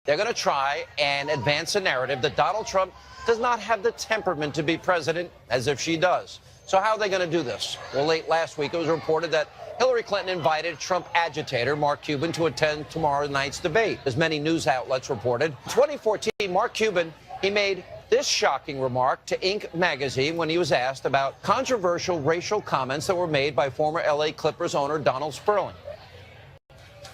they're going to try and advance a narrative that Donald Trump does not have the temperament to be president, as if she does. So how are they going to do this? Well, late last week, it was reported that Hillary Clinton invited Trump agitator Mark Cuban to attend tomorrow night's debate, as many news outlets reported. In 2014, Mark Cuban, he made this shocking remark to Inc. magazine when he was asked about controversial racial comments that were made by former L.A. Clippers owner Donald Sterling.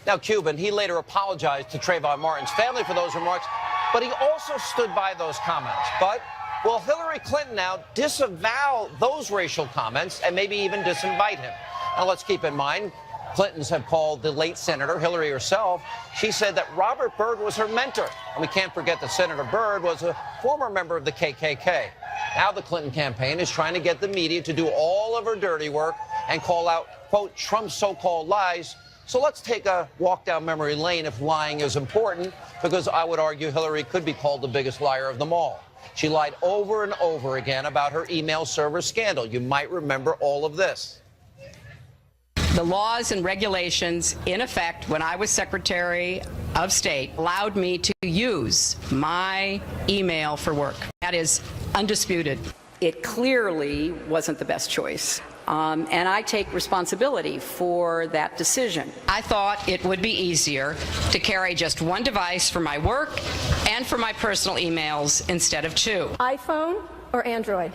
Now, Cuban, he later apologized to Trayvon Martin's family for those remarks, but he also stood by those comments. But will Hillary Clinton now disavow those racial comments and maybe even disinvite him? Now, let's keep in mind, Clintons have called the late senator, Hillary herself. She said that Robert Byrd was her mentor. And we can't forget that Senator Byrd was a former member of the KKK. Now the Clinton campaign is trying to get the media to do all of her dirty work and call out, quote, Trump's so-called lies. So let's take a walk down memory lane if lying is important, because I would argue Hillary could be called the biggest liar of them all. She lied over and over again about her email server scandal. You might remember all of this. The laws and regulations in effect when I was Secretary of State allowed me to use my email for work. That is undisputed. It clearly wasn't the best choice. And I take responsibility for that decision. I thought it would be easier to carry just one device for my work and for my personal emails instead of two. iPhone or Android?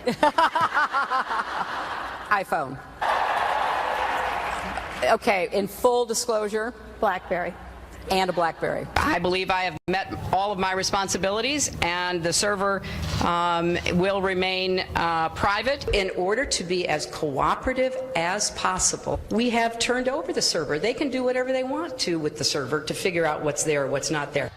iPhone. Okay, in full disclosure, BlackBerry. and a BlackBerry. I believe I have met all of my responsibilities, and the server will remain private. In order to be as cooperative as possible, we have turned over the server. They can do whatever they want to with the server to figure out what's there or what's not there.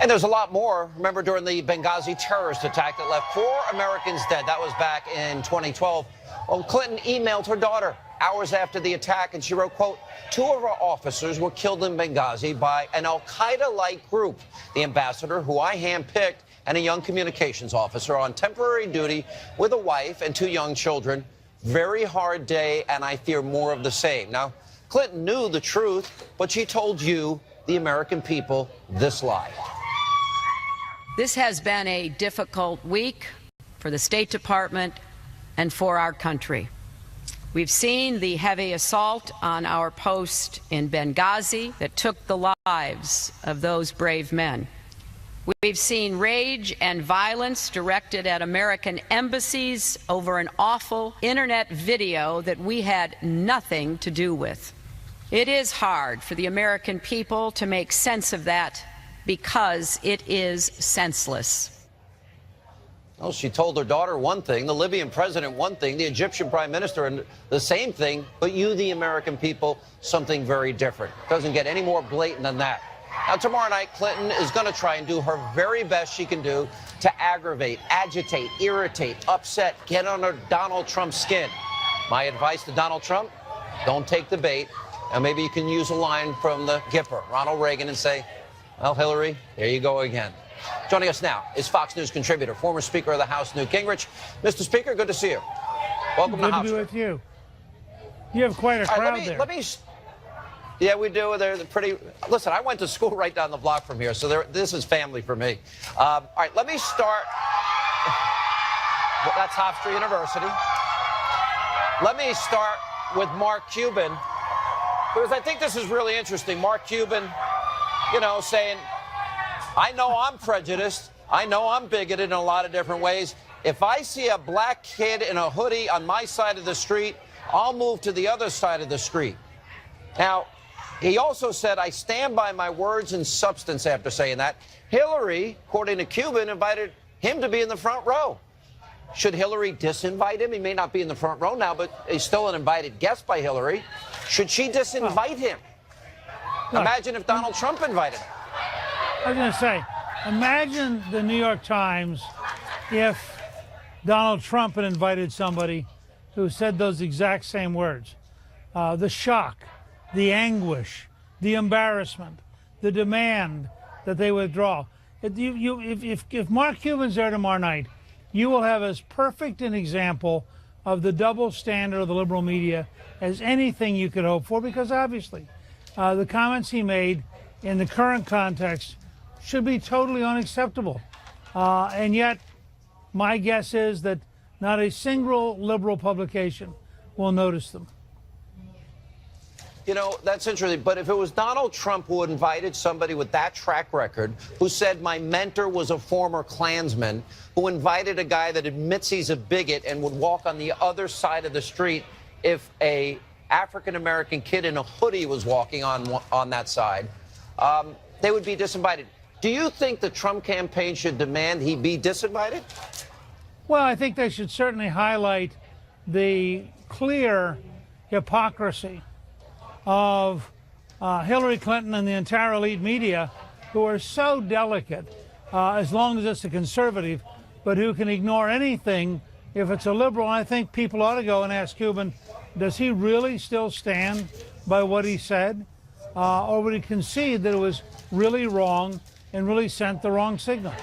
And there's a lot more. Remember during the Benghazi terrorist attack that left 4 Americans dead? That was back in 2012. Well, Clinton emailed her daughter hours after the attack, and she wrote, quote, 2 of our officers were killed in Benghazi by an al-Qaeda-like group. The ambassador, who I handpicked, and a young communications officer on temporary duty with a wife and 2 young children. Very hard day, and I fear more of the same. Now, Clinton knew the truth, but she told you, the American people, this lie. This has been a difficult week for the State Department and for our country. We've seen the heavy assault on our post in Benghazi that took the lives of those brave men. We've seen rage and violence directed at American embassies over an awful internet video that we had nothing to do with. It is hard for the American people to make sense of that because it is senseless. Well, she told her daughter one thing, the Libyan president one thing, the Egyptian prime minister and the same thing, but you, the American people, something very different. Doesn't get any more blatant than that. Now, tomorrow night, Clinton is going to try and do her very best she can do to aggravate, agitate, irritate, upset, get under Donald Trump's skin. My advice to Donald Trump, don't take the bait. And maybe you can use a line from the Gipper, Ronald Reagan, and say, well, Hillary, there you go again. Joining us now is Fox News contributor, former Speaker of the House, Newt Gingrich. Mr. Speaker, good to see you. Welcome to House. Good to be with you. You have quite a crowd there. Yeah, we do. They're pretty. Listen, I went to school right down the block from here, so this is family for me. All right, let me start. That's Hofstra University. Let me start with Mark Cuban, because I think this is really interesting. Mark Cuban, you know, saying, I know I'm prejudiced. I know I'm bigoted in a lot of different ways. If I see a black kid in a hoodie on my side of the street, I'll move to the other side of the street. Now, he also said, I stand by my words and substance after saying that. Hillary, according to Cuban, invited him to be in the front row. Should Hillary disinvite him? He may not be in the front row now, but he's still an invited guest by Hillary. Should she disinvite him? Imagine if Donald Trump invited him. I was going to say, imagine the New York Times if Donald Trump had invited somebody who said those exact same words. The shock, the anguish, the embarrassment, the demand that they withdraw. If Mark Cuban's there tomorrow night, you will have as perfect an example of the double standard of the liberal media as anything you could hope for, because obviously the comments he made in the current context should be totally unacceptable. And yet, my guess is that not a single liberal publication will notice them. You know, that's interesting. But if it was Donald Trump who invited somebody with that track record, who said my mentor was a former Klansman, who invited a guy that admits he's a bigot and would walk on the other side of the street if a African-American kid in a hoodie was walking on that side, they would be disinvited. Do you think the Trump campaign should demand he be disinvited? Well, I think they should certainly highlight the clear hypocrisy of Hillary Clinton and the entire elite media, who are so delicate, as long as it's a conservative, but who can ignore anything if it's a liberal. And I think people ought to go and ask Cuban, does he really still stand by what he said? Or would he concede that it was really wrong and really sent the wrong signal?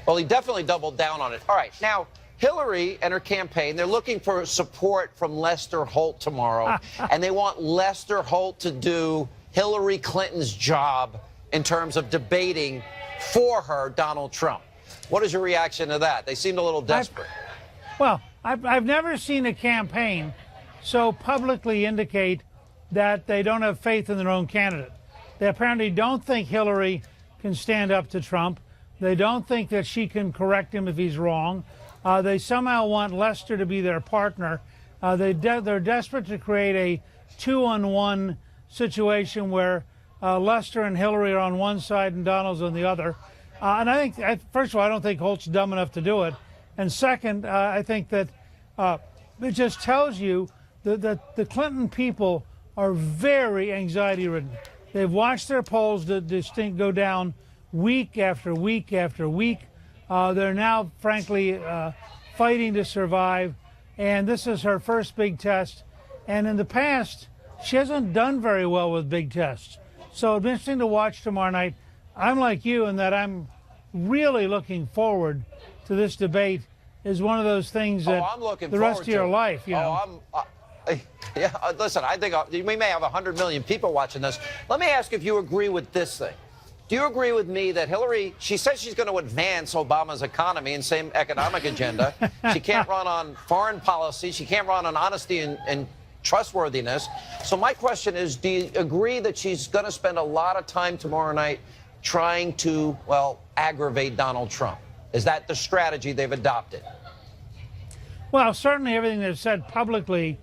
Well, he definitely doubled down on it. All right. Now, Hillary and her campaign, they're looking for support from Lester Holt tomorrow. And they want Lester Holt to do Hillary Clinton's job in terms of debating for her Donald Trump. What is your reaction to that? They seemed a little desperate. I've never seen a campaign so publicly indicate that they don't have faith in their own candidate. They apparently don't think Hillary can stand up to Trump. They don't think that she can correct him if he's wrong. They somehow want Lester to be their partner. They're desperate to create a 2-on-1 situation where Lester and Hillary are on one side and Donald's on the other. And I think, first of all, I don't think Holt's dumb enough to do it. And second, I think that it just tells you that the Clinton people are very anxiety-ridden. They've watched their polls go down week after week after week. They're now, frankly, fighting to survive. And this is her first big test. And in the past, she hasn't done very well with big tests. So it'll be interesting to watch tomorrow night. I'm like you in that I'm really looking forward to this debate. Is one of those things that I'm looking the rest of your life, you know. Yeah, listen, I think we may have 100 million people watching this. Let me ask if you agree with this thing. Do you agree with me that Hillary, she says she's going to advance Obama's economy and same economic agenda. She can't run on foreign policy. She can't run on honesty and trustworthiness. So my question is, do you agree that she's going to spend a lot of time tomorrow night trying to, well, aggravate Donald Trump? Is that the strategy they've adopted? Well, certainly everything they've said publicly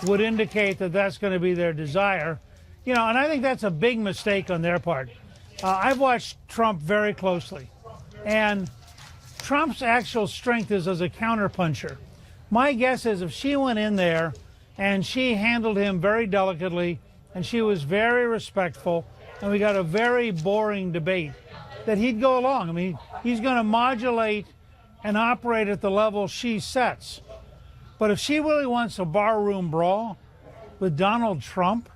would indicate that that's going to be their desire. You know, and I think that's a big mistake on their part. I've watched Trump very closely, and Trump's actual strength is as a counterpuncher. My guess is if she went in there and she handled him very delicately and she was very respectful and we got a very boring debate, that he'd go along. I mean, he's going to modulate and operate at the level she sets. But if she really wants a barroom brawl with Donald Trump,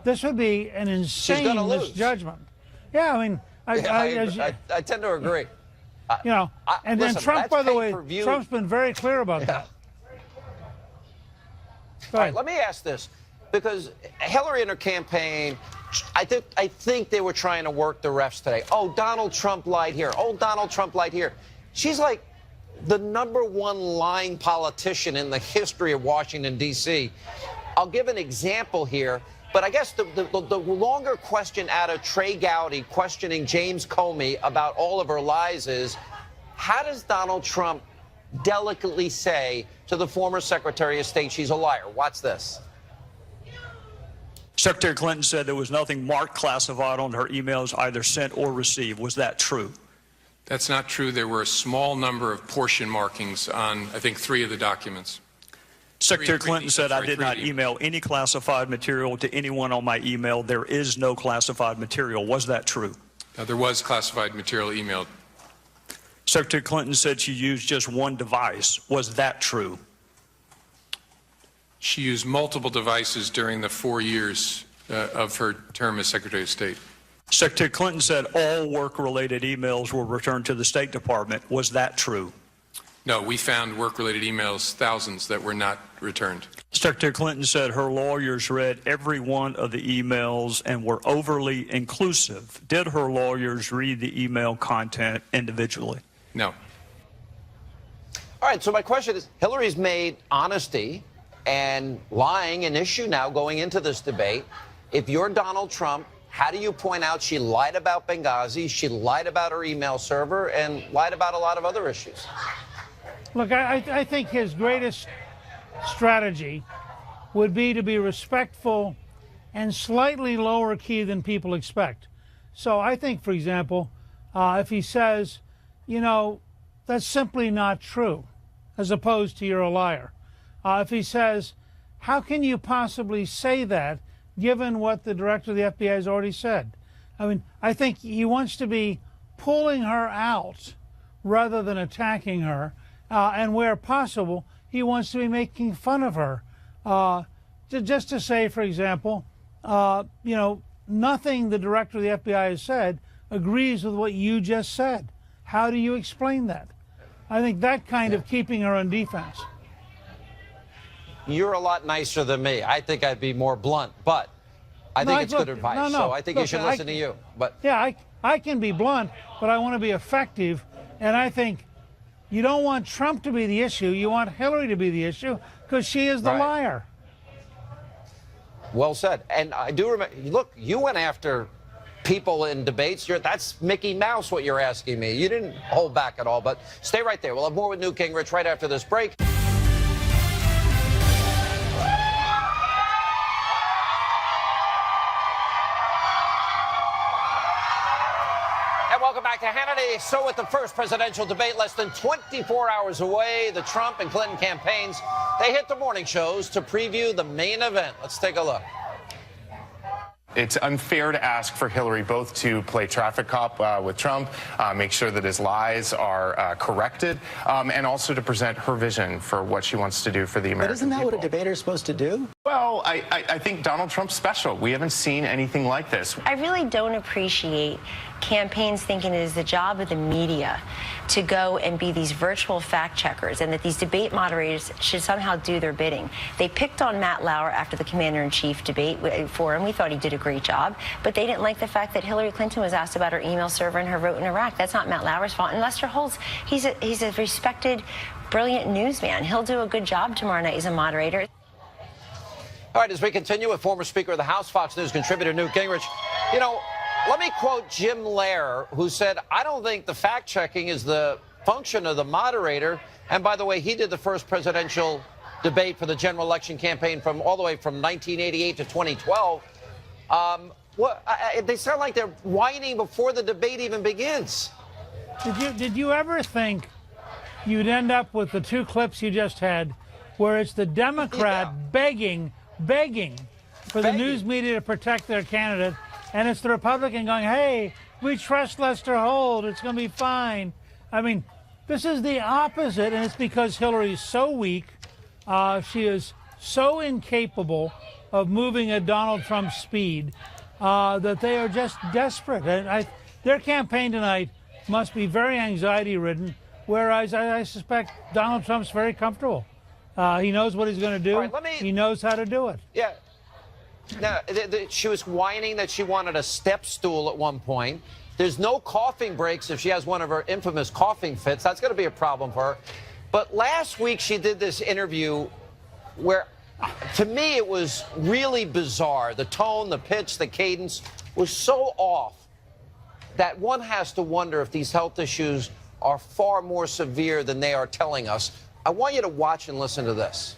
this would be an insane misjudgment. Yeah, I mean, I tend to agree. You know, and then Trump, by the way, Trump's been very clear about that. All right, let me ask this, because Hillary and her campaign, I think they were trying to work the refs today. Oh, Donald Trump lied here. Oh, Donald Trump lied here. She's like the #1 lying politician in the history of Washington, D.C. I'll give an example here, but I guess the longer question out of Trey Gowdy questioning James Comey about all of her lies is, how does Donald Trump delicately say to the former Secretary of State she's a liar? Watch this. Secretary Clinton said there was nothing marked classified on her emails either sent or received. Was that true? That's not true. There were a small number of portion markings on, I think, 3 of the documents. Secretary Clinton said I did not email any classified material to anyone on my email. There is no classified material. Was that true? There was classified material emailed. Secretary Clinton said she used just one device. Was that true? She used multiple devices during the 4 years of her term as Secretary of State. Secretary Clinton said all work-related emails were returned to the State Department. Was that true? No, we found work-related emails, thousands, that were not returned. Secretary Clinton said her lawyers read every one of the emails and were overly inclusive. Did her lawyers read the email content individually? No. All right, so my question is, Hillary's made honesty and lying an issue now going into this debate. If you're Donald Trump, how do you point out she lied about Benghazi, she lied about her email server, and lied about a lot of other issues? Look, I think his greatest strategy would be to be respectful and slightly lower key than people expect. So I think, for example, if he says, you know, that's simply not true, as opposed to you're a liar. If he says, how can you possibly say that given what the director of the FBI has already said? I mean, I think he wants to be pulling her out rather than attacking her. And where possible, he wants to be making fun of her. Just to say, for example, you know, nothing the director of the FBI has said agrees with what you just said. How do you explain that? I think that kind of keeping her on defense. You're a lot nicer than me. I think I'd be more blunt, but I think it's good advice. So I think you should listen to you. But yeah, I can be blunt, but I want to be effective. And I think you don't want Trump to be the issue. You want Hillary to be the issue because she is the liar. Well said. And I do remember, look, you went after people in debates. That's Mickey Mouse, what you're asking me. You didn't hold back at all. But stay right there. We'll have more with Newt Gingrich right after this break. Welcome back to Hannity. So with the first presidential debate less than 24 hours away, the Trump and Clinton campaigns, they hit the morning shows to preview the main event. Let's take a look. It's unfair to ask for Hillary both to play traffic cop with Trump, make sure that his lies are corrected, and also to present her vision for what she wants to do for the American people. But isn't that what a debater is supposed to do? Well, I think Donald Trump's special. We haven't seen anything like this. I really don't appreciate campaigns thinking it is the job of the media to go and be these virtual fact checkers and that these debate moderators should somehow do their bidding. They picked on Matt Lauer after the commander-in-chief debate for him. We thought he did a great job, but they didn't like the fact that Hillary Clinton was asked about her email server and her vote in Iraq. That's not Matt Lauer's fault. And Lester Holt, he's a respected, brilliant newsman. He'll do a good job tomorrow night as a moderator. All right, as we continue with former Speaker of the House, Fox News contributor Newt Gingrich, you know, let me quote Jim Lehrer, who said, I don't think the fact-checking is the function of the moderator. And by the way, he did the first presidential debate for the general election campaign from all the way from 1988 to 2012. They sound like they're whining before the debate even begins. Did you ever think you'd end up with the two clips you just had, where it's the Democrat begging for the news media to protect their candidate, and it's the Republican going, hey, we trust Lester Holt, it's going to be fine. I mean, this is the opposite, and it's because Hillary is so weak. She is so incapable of moving at Donald Trump's speed that they are just desperate. And their campaign tonight must be very anxiety-ridden, whereas I suspect Donald Trump's very comfortable. He knows what he's going to do. Right, he knows how to do it. Yeah. Now, she was whining that she wanted a step stool at one point. There's no coughing breaks if she has one of her infamous coughing fits. That's going to be a problem for her. But last week she did this interview where, to me, it was really bizarre. The tone, the pitch, the cadence was so off that one has to wonder if these health issues are far more severe than they are telling us. I want you to watch and listen to this.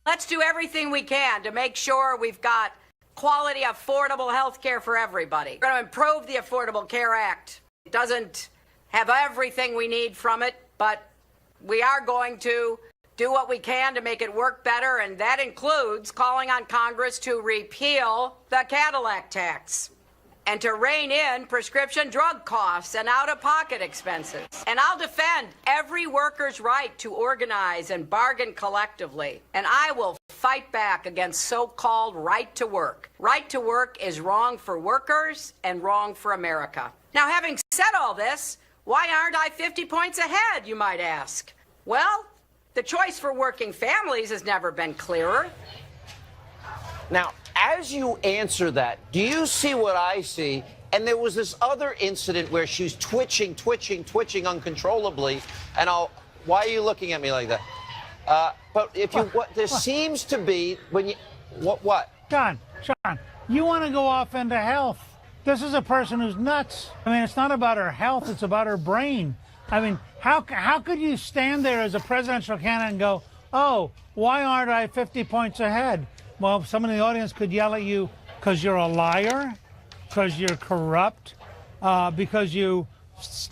Let's do everything we can to make sure we've got quality, affordable health care for everybody. We're going to improve the Affordable Care Act. It doesn't have everything we need from it, but we are going to do what we can to make it work better, and that includes calling on Congress to repeal the Cadillac tax and to rein in prescription drug costs and out-of-pocket expenses. And I'll defend every worker's right to organize and bargain collectively. And I will fight back against so-called right to work. Right to work is wrong for workers and wrong for America. Now, having said all this, why aren't I 50 points ahead, you might ask? Well, the choice for working families has never been clearer. Now, as you answer that, do you see what I see? And there was this other incident where she's twitching uncontrollably. And why are you looking at me like that? But if you, there seems to be, when you, what? John, you want to go off into health. This is a person who's nuts. I mean, it's not about her health, it's about her brain. I mean, how could you stand there as a presidential candidate and go, oh, why aren't I 50 points ahead? Well, someone in the audience could yell at you because you're a liar, because you're corrupt, because you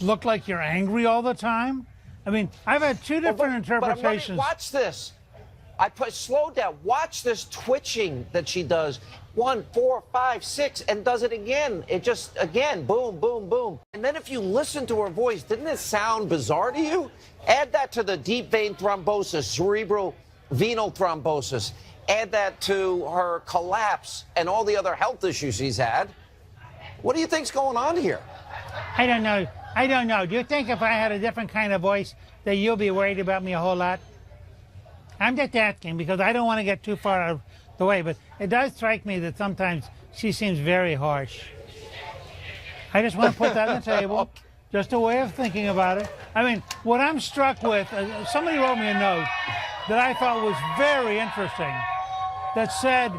look like you're angry all the time. I mean, I've had two different interpretations. Watch this. Slow down. Watch this twitching that she does. 1, 4, 5, 6, and does it again. It just, again, boom, boom, boom. And then if you listen to her voice, didn't it sound bizarre to you? Add that to the deep vein thrombosis, cerebral venal thrombosis. Add that to her collapse and all the other health issues she's had. What do you think's going on here? I don't know. Do you think if I had a different kind of voice that you'll be worried about me a whole lot? I'm just asking because I don't want to get too far out of the way, but it does strike me that sometimes she seems very harsh. I just want to put that on the table, just a way of thinking about it. I mean, what I'm struck with, somebody wrote me a note that I thought was very interesting that said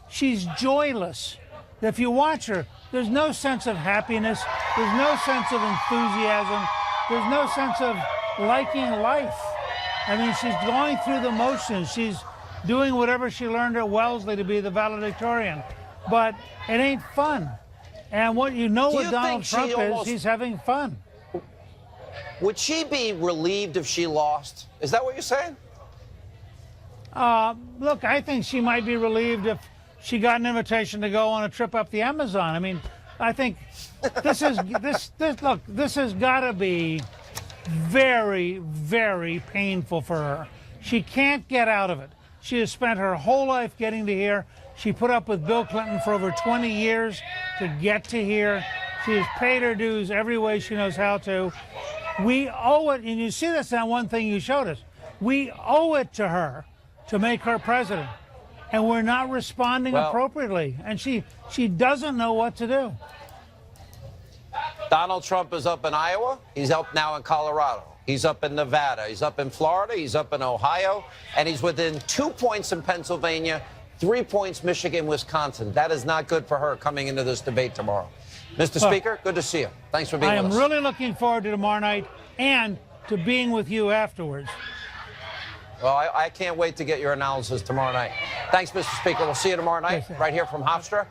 she's joyless. That if you watch her, there's no sense of happiness, there's no sense of enthusiasm, there's no sense of liking life. I mean, she's going through the motions. She's doing whatever she learned at Wellesley to be the valedictorian. But it ain't fun. And what you know with Donald Trump is he's having fun. Would she be relieved if she lost? Is that what you're saying? Look, I think she might be relieved if she got an invitation to go on a trip up the Amazon. I mean, I think this has got to be very, very painful for her. She can't get out of it. She has spent her whole life getting to here. She put up with Bill Clinton for over 20 years to get to here. She has paid her dues every way she knows how to. We owe it, and you see this on one thing you showed us. We owe it to her to make her president, and we're not responding appropriately. And she doesn't know what to do. Donald Trump is up in Iowa. He's up now in Colorado. He's up in Nevada. He's up in Florida. He's up in Ohio. And he's within 2 points in Pennsylvania, 3 points Michigan, Wisconsin. That is not good for her coming into this debate tomorrow. Mr. Speaker, good to see you. Thanks for being with us. I am really looking forward to tomorrow night and to being with you afterwards. Well, I can't wait to get your analysis tomorrow night. Thanks, Mr. Speaker. We'll see you tomorrow night right here from Hofstra.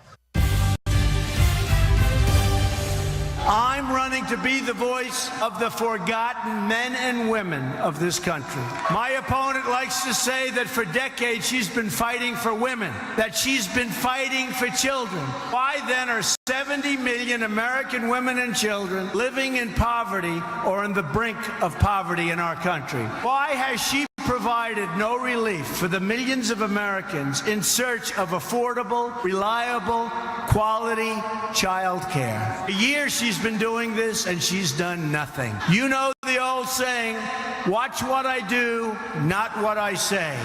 I'm running to be the voice of the forgotten men and women of this country. My opponent likes to say that for decades she's been fighting for women, that she's been fighting for children. Why then are 70 million American women and children living in poverty or on the brink of poverty in our country? Why has she provided no relief for the millions of Americans in search of affordable, reliable, quality child care? For years she's been doing this and she's done nothing. You know the old saying, watch what I do, not what I say.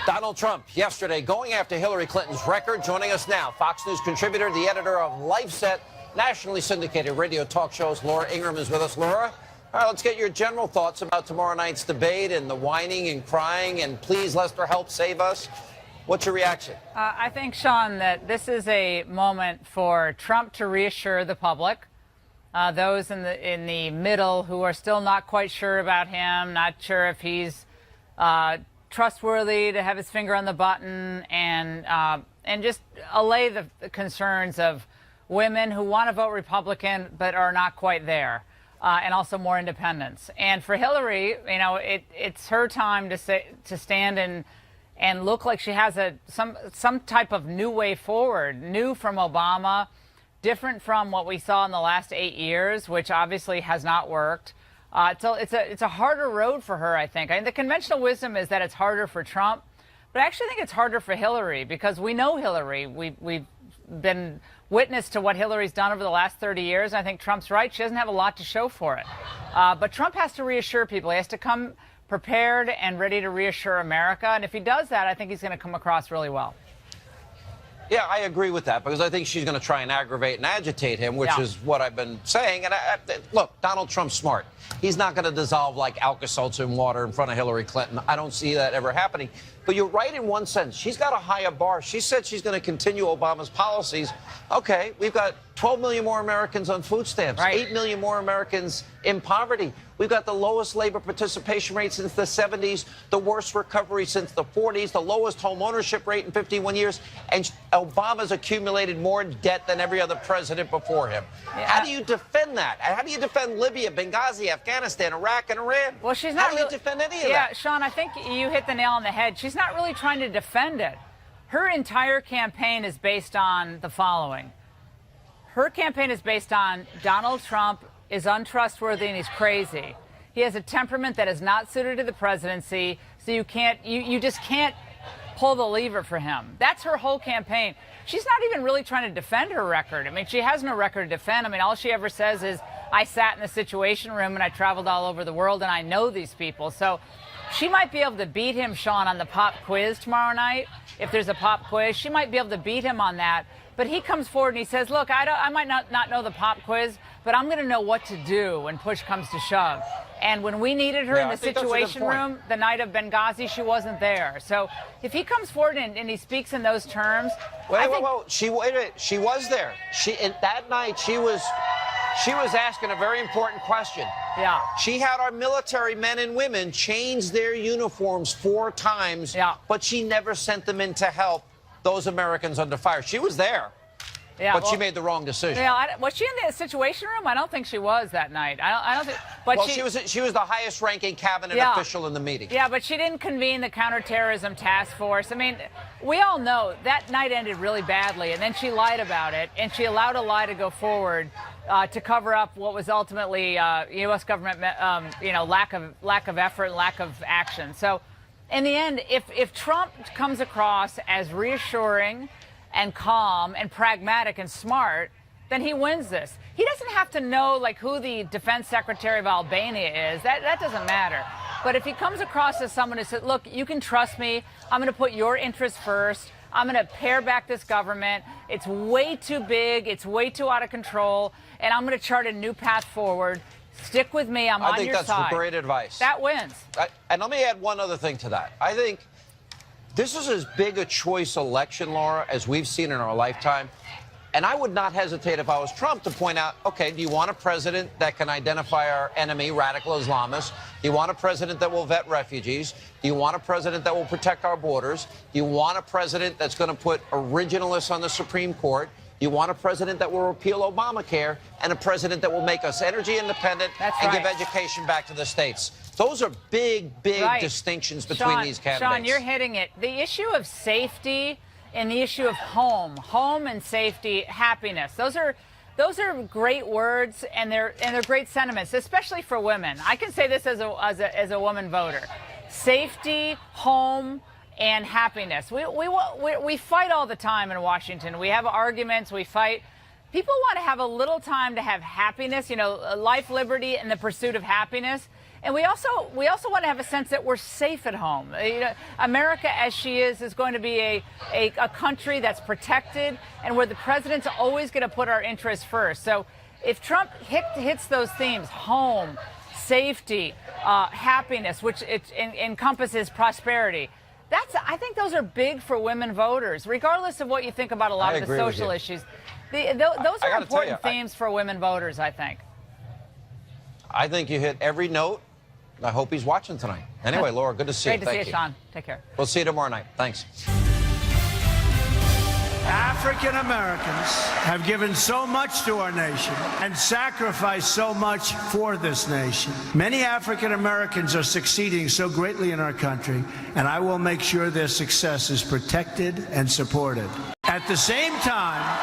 Donald Trump yesterday going after Hillary Clinton's record. Joining us now, Fox News contributor, the editor of LifeSet, nationally syndicated radio talk shows. Laura Ingraham is with us. Laura, all right, let's get your general thoughts about tomorrow night's debate and the whining and crying and please, Lester, help save us. What's your reaction? I think, Sean, that this is a moment for Trump to reassure the public, those in the middle who are still not quite sure about him, not sure if he's trustworthy to have his finger on the button, and just allay the concerns of women who want to vote Republican but are not quite there. And also more independence. And for Hillary, you know, it's her time to stand and look like she has some type of new way forward, new from Obama, different from what we saw in the last 8 years, which obviously has not worked. So it's a harder road for her, I think. The conventional wisdom is that it's harder for Trump, but I actually think it's harder for Hillary because we know Hillary. We've been witness to what Hillary's done over the last 30 years. I think Trump's right. She doesn't have a lot to show for it. But Trump has to reassure people. He has to come prepared and ready to reassure America. And if he does that, I think he's going to come across really well. Yeah, I agree with that, because I think she's going to try and aggravate and agitate him, which is what I've been saying. And look, Donald Trump's smart. He's not going to dissolve like Alka-Seltzer in water in front of Hillary Clinton. I don't see that ever happening. But you're right in one sense. She's got a higher bar. She said she's going to continue Obama's policies. Okay, we've got 12 million more Americans on food stamps, 8 million more Americans in poverty. We've got the lowest labor participation rate since the 70s, the worst recovery since the 40s, the lowest home ownership rate in 51 years, and Obama's accumulated more debt than every other president before him. Yeah. How do you defend that? How do you defend Libya, Benghazi, Afghanistan, Iraq, and Iran? Well, she's not. How do you defend any of that? Yeah, Sean, I think you hit the nail on the head. She's not really trying to defend it. Her entire campaign is based on the following. Her campaign is based on Donald Trump is untrustworthy and he's crazy. He has a temperament that is not suited to the presidency, so you just can't pull the lever for him. That's her whole campaign. She's not even really trying to defend her record. I mean, she has no record to defend. I mean, all she ever says is, I sat in the Situation Room and I traveled all over the world and I know these people. So she might be able to beat him, Sean, on the pop quiz tomorrow night. If there's a pop quiz, she might be able to beat him on that. But he comes forward and he says, look, I might not know the pop quiz, but I'm going to know what to do when push comes to shove. And when we needed her in the Situation Room the night of Benghazi, she wasn't there. So if he comes forward and he speaks in those terms, wait, she was there. That night she was asking a very important question. Yeah. She had our military men and women change their uniforms 4 times, but she never sent them in to help those Americans under fire. She was there. Yeah, but she made the wrong decision. Yeah, was she in the Situation Room? I don't think she was that night. I don't think. But well, she was the highest-ranking cabinet official in the meeting. Yeah, but she didn't convene the counterterrorism task force. I mean, we all know that night ended really badly, and then she lied about it, and she allowed a lie to go forward to cover up what was ultimately U.S. government, lack of effort, lack of action. So, in the end, if Trump comes across as reassuring and calm and pragmatic and smart, then he wins this. He doesn't have to know like who the defense secretary of Albania is. That doesn't matter. But if he comes across as someone who says, look, you can trust me. I'm going to put your interests first. I'm going to pare back this government. It's way too big. It's way too out of control. And I'm going to chart a new path forward. Stick with me. I'm on your side. I think that's great advice. That wins. And let me add one other thing to that. I think this is as big a choice election, Laura, as we've seen in our lifetime. And I would not hesitate if I was Trump to point out, okay, do you want a president that can identify our enemy, radical Islamists? Do you want a president that will vet refugees? Do you want a president that will protect our borders? Do you want a president that's going to put originalists on the Supreme Court? Do you want a president that will repeal Obamacare and a president that will make us energy independent and give education back to the states? Those are big distinctions between these candidates. Sean, you're hitting it. The issue of safety and the issue of home and safety, happiness. Those are great words, and they're great sentiments, especially for women. I can say this as a woman voter: safety, home, and happiness. We fight all the time in Washington. We have arguments. We fight. People want to have a little time to have happiness. Life, liberty, and the pursuit of happiness. And we also want to have a sense that we're safe at home. America, as she is going to be a country that's protected and where the president's always going to put our interests first. So if Trump hits those themes, home, safety, happiness, which encompasses prosperity, I think those are big for women voters, regardless of what you think about a lot of the social issues. Those are important themes for women voters, I think. I think you hit every note. I hope he's watching tonight. Anyway, Laura, good to see you. Great to see you, Sean. Take care. We'll see you tomorrow night. Thanks. African Americans have given so much to our nation and sacrificed so much for this nation. Many African Americans are succeeding so greatly in our country, and I will make sure their success is protected and supported. At the same time,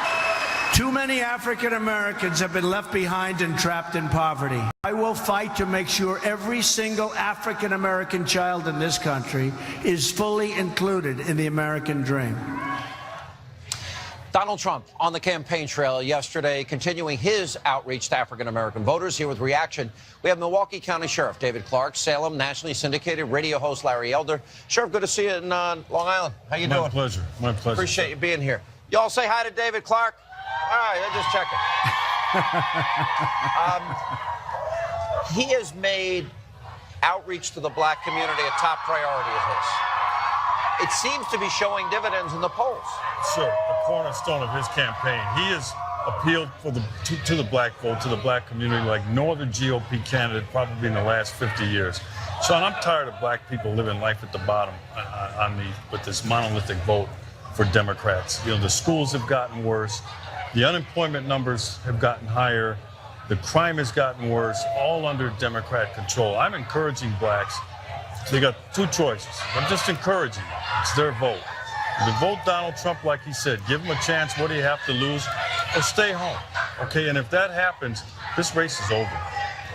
too many African Americans have been left behind and trapped in poverty. I will fight to make sure every single African American child in this country is fully included in the American dream. Donald Trump on the campaign trail yesterday, continuing his outreach to African-American voters. Here with reaction, we have Milwaukee County Sheriff David Clark, Salem nationally syndicated radio host Larry Elder. Sheriff, good to see you in Long Island. How you doing? My pleasure. My pleasure. Appreciate you being here. Y'all say hi to David Clark. All right, I'm just checking. He has made outreach to the black community a top priority of his. It seems to be showing dividends in the polls. Sure, a cornerstone of his campaign. He has appealed to the black vote, to the black community like no other GOP candidate probably in the last 50 years. Sean, I'm tired of black people living life at the bottom with this monolithic vote for Democrats. You know, the schools have gotten worse. The unemployment numbers have gotten higher. The crime has gotten worse, all under Democrat control. I'm encouraging blacks. They got two choices. I'm just encouraging them. It's their vote. To vote Donald Trump, like he said, give him a chance. What do you have to lose? Or stay home. Okay, and if that happens, this race is over.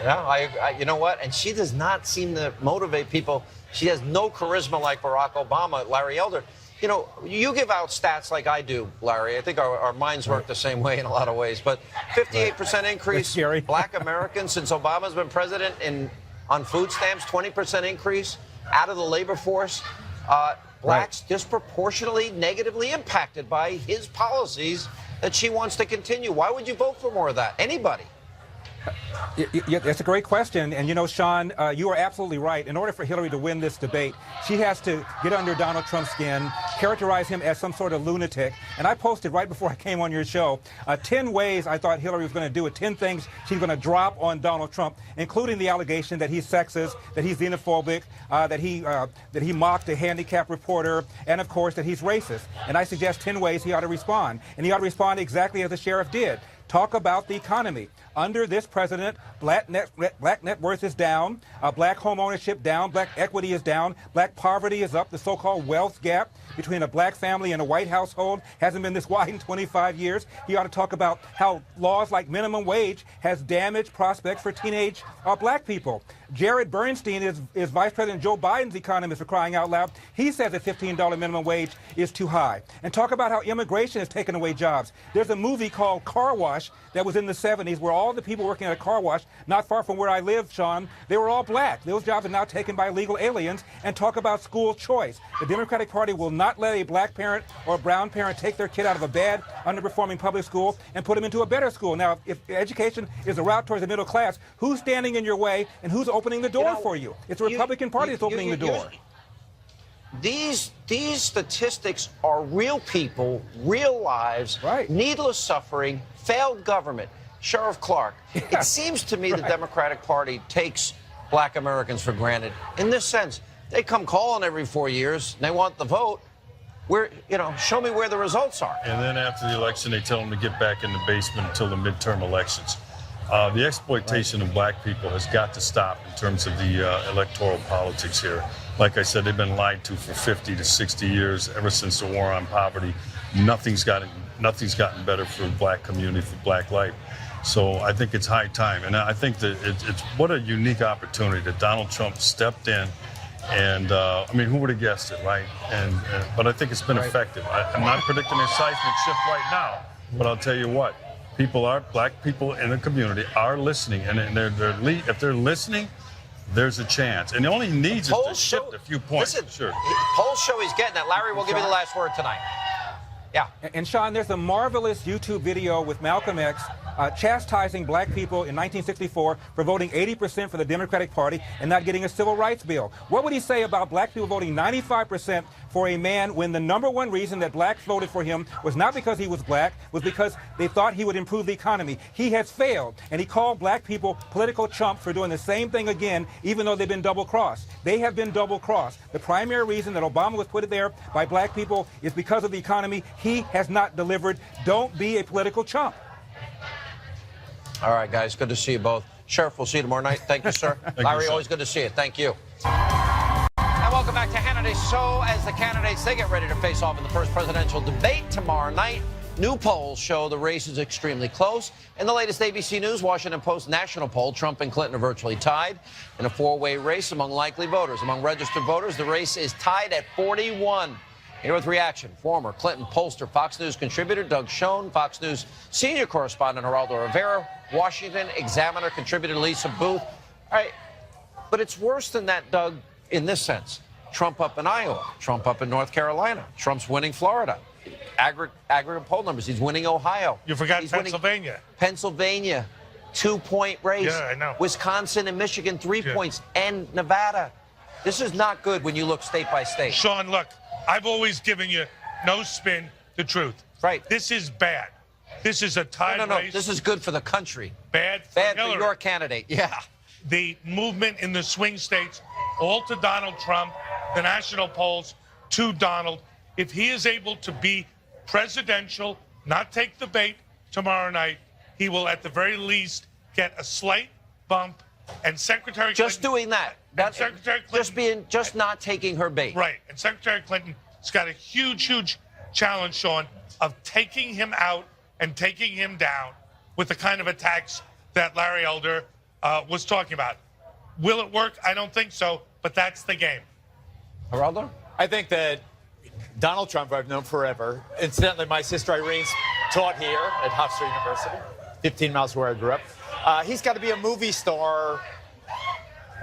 Yeah, you know what? And she does not seem to motivate people. She has no charisma like Barack Obama, Larry Elder. You know, you give out stats like I do, Larry. I think our minds work the same way in a lot of ways. But 58% increase black Americans since Obama's been president on food stamps, 20% increase out of the labor force. Blacks disproportionately negatively impacted by his policies that she wants to continue. Why would you vote for more of that? Anybody? Yeah, that's a great question. And, you know, Sean, you are absolutely right. In order for Hillary to win this debate, she has to get under Donald Trump's skin, characterize him as some sort of lunatic. And I posted right before I came on your show 10 ways I thought Hillary was going to do it, 10 things she's going to drop on Donald Trump, including the allegation that he's sexist, that he's xenophobic, that he mocked a handicapped reporter, and, of course, that he's racist. And I suggest 10 ways he ought to respond. And he ought to respond exactly as the sheriff did. Talk about the economy. Under this president, black net worth is down, black home ownership down, black equity is down, black poverty is up, the so-called wealth gap between a black family and a white household hasn't been this wide in 25 years. He ought to talk about how laws like minimum wage has damaged prospects for teenage black people. Jared Bernstein is Vice President Joe Biden's economist, for crying out loud. He says a $15 minimum wage is too high. And talk about how immigration has taken away jobs. There's a movie called Car Wash that was in the 70s where all the people working at a car wash, not far from where I live, Sean, they were all black. Those jobs are now taken by illegal aliens. And talk about school choice. The Democratic Party will not let a black parent or a brown parent take their kid out of a bad, underperforming public school and put them into a better school. Now, if education is a route towards the middle class, who's standing in your way and who's opening the door for you? It's the Republican Party that's opening the door. These statistics are real people, real lives, needless suffering, failed government. Sheriff Clark, it seems to me the Democratic Party takes black Americans for granted in this sense. They come calling every 4 years, and they want the vote. Show me where the results are. And then after the election, they tell them to get back in the basement until the midterm elections. The exploitation of black people has got to stop in terms of the electoral politics here. Like I said, they've been lied to for 50 to 60 years, ever since the war on poverty. Nothing's gotten better for the black community, for black life. So I think it's high time. And I think that it's what a unique opportunity that Donald Trump stepped in. And, I mean, who would have guessed it, right? But I think it's been effective. I'm not predicting a seismic shift right now, but I'll tell you what. Black people in the community are listening, and if they're listening, there's a chance. And it only needs to shift a few points. Listen, polls show he's getting that. Larry, we'll give you the last word tonight. Yeah. And Sean, there's a marvelous YouTube video with Malcolm X chastising black people in 1964 for voting 80% for the Democratic Party and not getting a civil rights bill. What would he say about black people voting 95% for a man when the number one reason that blacks voted for him was not because he was black, was because they thought he would improve the economy? He has failed, and he called black people political chumps for doing the same thing again, even though they've been double-crossed. They have been double-crossed. The primary reason that Obama was put there by black people is because of the economy. He has not delivered. Don't be a political chump. All right, guys, good to see you both. Sheriff, we'll see you tomorrow night. Thank you, sir. Larry, always good to see you. Thank you. And welcome back to Hannity. So, as the candidates, they get ready to face off in the first presidential debate tomorrow night, new polls show the race is extremely close. In the latest ABC News, Washington Post national poll, Trump and Clinton are virtually tied in a four-way race among likely voters. Among registered voters, the race is tied at 41. Here with reaction, former Clinton pollster, Fox News contributor Doug Schoen, Fox News senior correspondent Geraldo Rivera, Washington Examiner contributor Lisa Booth. All right, but it's worse than that, Doug, in this sense. Trump up in Iowa, Trump up in North Carolina, Trump's winning Florida. Aggregate poll numbers, he's winning Ohio. You forgot he's Pennsylvania. Pennsylvania, 2-point race. Yeah, I know. Wisconsin and Michigan, 3 points, and Nevada. This is not good when you look state by state. Sean, look, I've always given you no spin, the truth. Right. This is bad. This is a tied No. race. This is good for the country. Bad for Bad Hillary. for your candidate, yeah. The movement in the swing states, all to Donald Trump, the national polls to Donald. If he is able to be presidential, not take the bait tomorrow night, he will at the very least get a slight bump. And Secretary Just Clinton, doing that. Secretary Clinton, just not taking her bait. right. And Secretary Clinton's got a huge challenge, Sean, of taking him out and taking him down with the kind of attacks that Larry Elder was talking about. Will it work? I don't think so, but that's the game. Geraldo? I think that Donald Trump, I've known forever. Incidentally, my sister Irene taught here at Hofstra University, 15 miles where I grew up. He's got to be a movie star.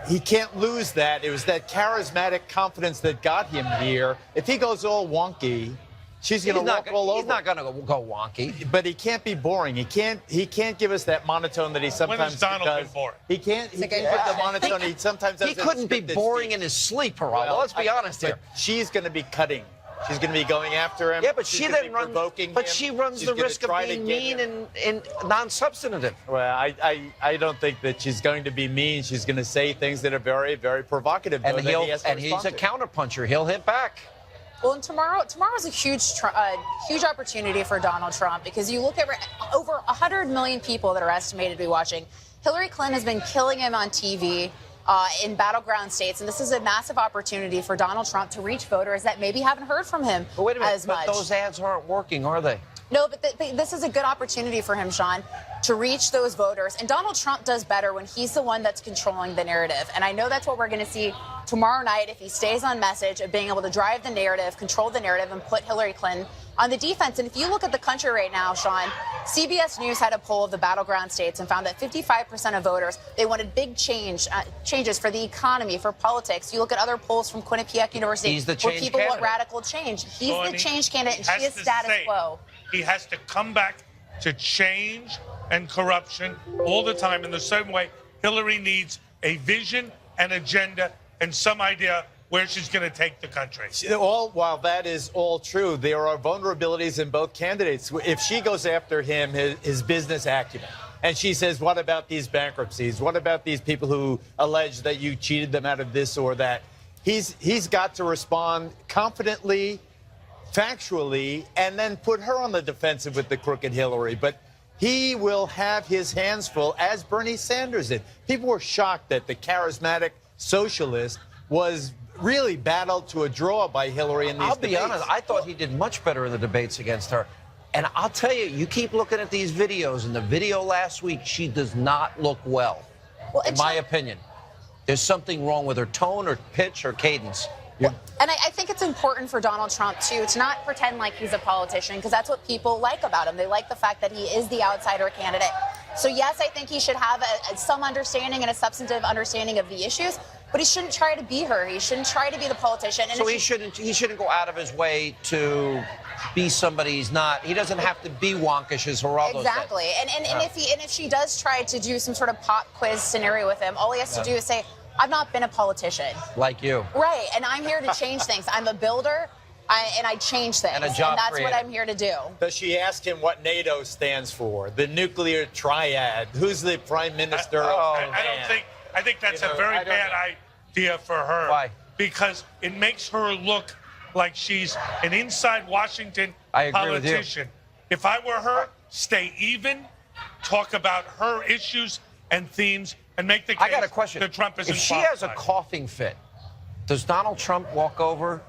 He can't lose that. It was that charismatic confidence that got him here. If he goes all wonky, she's going to walk all over. He's not going to go wonky. But he can't be boring. He can't give us that monotone that he sometimes When has Donald does. been boring? He can't give the monotone he sometimes does. He couldn't be boring in his sleep, Geraldo. Let's be honest here. She's going to be cutting. She's going to be going after him. Yeah, but She's she gonna then be runs. provoking But him. she runs She's the gonna risk of try to being get mean him. and non-substantive. Well, I don't think that she's going to be mean. She's going to say things that are very, very provocative. And though, that he has to he's a respond to. counterpuncher. He'll hit back. Well, and tomorrow's a huge opportunity for Donald Trump, because you look at over 100 million people that are estimated to be watching. Hillary Clinton has been killing him on TV in battleground states, and this is a massive opportunity for Donald Trump to reach voters that maybe haven't heard from him But wait a minute, as much. but those ads aren't working, are they? No, but this is a good opportunity for him, Sean, to reach those voters. And Donald Trump does better when he's the one that's controlling the narrative. And I know that's what we're going to see tomorrow night if he stays on message of being able to drive the narrative, control the narrative, and put Hillary Clinton on the defense. And if you look at the country right now, Sean, CBS News had a poll of the battleground states and found that 55% of voters, they wanted big changes for the economy, for politics. You look at other polls from Quinnipiac University He's the where change people want candidate. radical change. He's Sean, the change candidate, and has she is to status say, quo. He has to come back to change and corruption all the time. In the same way, Hillary needs a vision, an agenda, and some idea where she's going to take the country. While that is all true, there are vulnerabilities in both candidates. If she goes after him, his business acumen, and she says, what about these bankruptcies? What about these people who allege that you cheated them out of this or that? He's got to respond confidently, factually, and then put her on the defensive with the crooked Hillary. But he will have his hands full, as Bernie Sanders did. People were shocked that the charismatic socialist was really battled to a draw by Hillary in these debates. I'll be honest, I thought he did much better in the debates against her. And I'll tell you, you keep looking at these videos, and the video last week, she does not look well, in my opinion. There's something wrong with her tone or pitch or cadence. Well, and I think it's important for Donald Trump, too, to not pretend like he's a politician, because that's what people like about him. They like the fact that he is the outsider candidate. So, yes, I think he should have some understanding and a substantive understanding of the issues, but he shouldn't try to be her. He shouldn't try to be the politician. And So he shouldn't go out of his way to be somebody he's not. He doesn't have to be wonkish, as Geraldo exactly. said. And if she does try to do some sort of pop quiz scenario with him, all he has to do is say, I've not been a politician. Like you. Right, and I'm here to change things. I'm a builder, and I change things. And a job that's creator. what I'm here to do. Does she ask him what NATO stands for? The nuclear triad. Who's the prime minister? I think that's a very bad idea for her. Why? Because it makes her look like she's an inside Washington I agree with you. politician. If I were her, stay even, talk about her issues and themes, and make the case I got a question. that Trump is If she has a coughing fit, does Donald Trump walk over